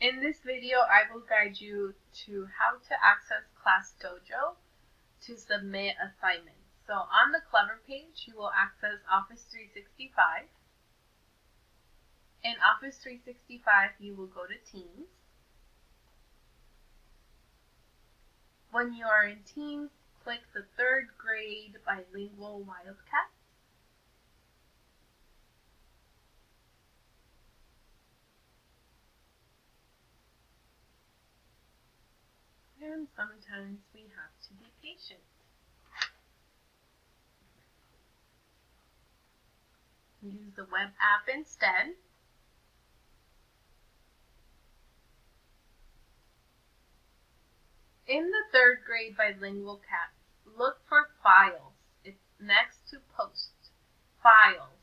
In this video, I will guide you to how to access Class Dojo to submit assignments. So on the Clever page, you will access Office 365. In Office 365, you will go to Teams. When you are in Teams, click the 3rd grade bilingual Wildcat. And sometimes we have to be patient. Use the web app instead. In the 3rd grade bilingual cat, look for Files. It's next to Post. Files.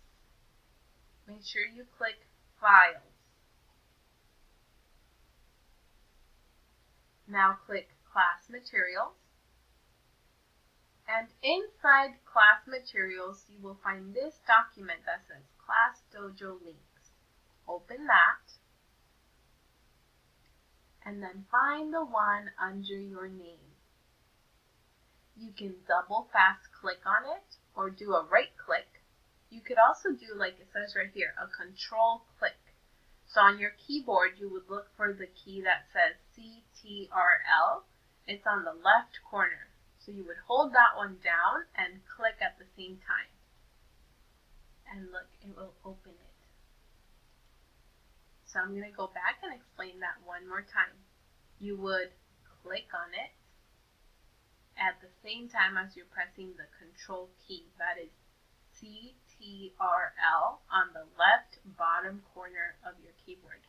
Make sure you click Files. Now click Class Materials. And inside Class Materials, you will find this document that says Class Dojo Links. Open that. And then find the one under your name. You can double fast click on it or do a right click. You could also do, like it says right here, a control click. So on your keyboard, you would look for the key that says CTRL. It's on the left corner. So you would hold that one down and click at the same time. And look, it will open it. So I'm going to go back and explain that one more time. You would click on it at the same time as you're pressing the control key. That is CTRL on the left bottom corner of your keyboard.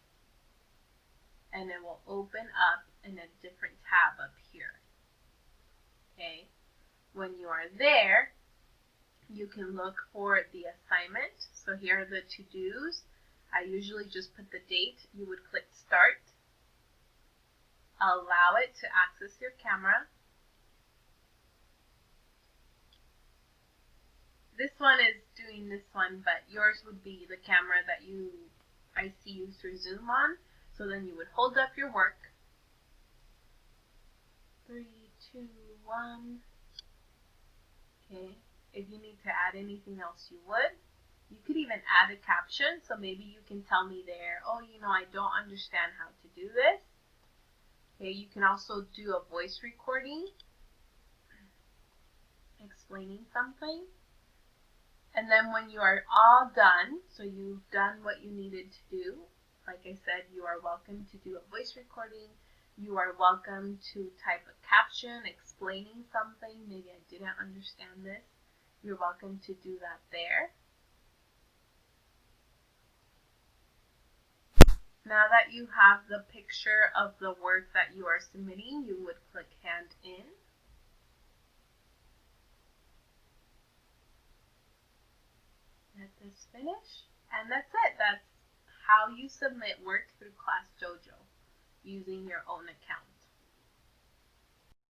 And it will open up in a different tab up here. Okay. When you are there, you can look for the assignment. So here are the to-dos. I usually just put the date. You would click Start. Allow it to access your camera. This one is doing this one, but yours would be the camera that I see you through Zoom on. So then you would hold up your work. 3, 2, 1. Okay. If you need to add anything else, you would. You could even add a caption. So maybe you can tell me there, oh, I don't understand how to do this. Okay. You can also do a voice recording explaining something. And then when you are all done, so you've done what you needed to do, like I said, you are welcome to do a voice recording. You are welcome to type a caption explaining something. Maybe I didn't understand this. You're welcome to do that there. Now that you have the picture of the work that you are submitting, you would click Hand In. Let this finish. And that's it. That's how you submit work through Class Dojo using your own account.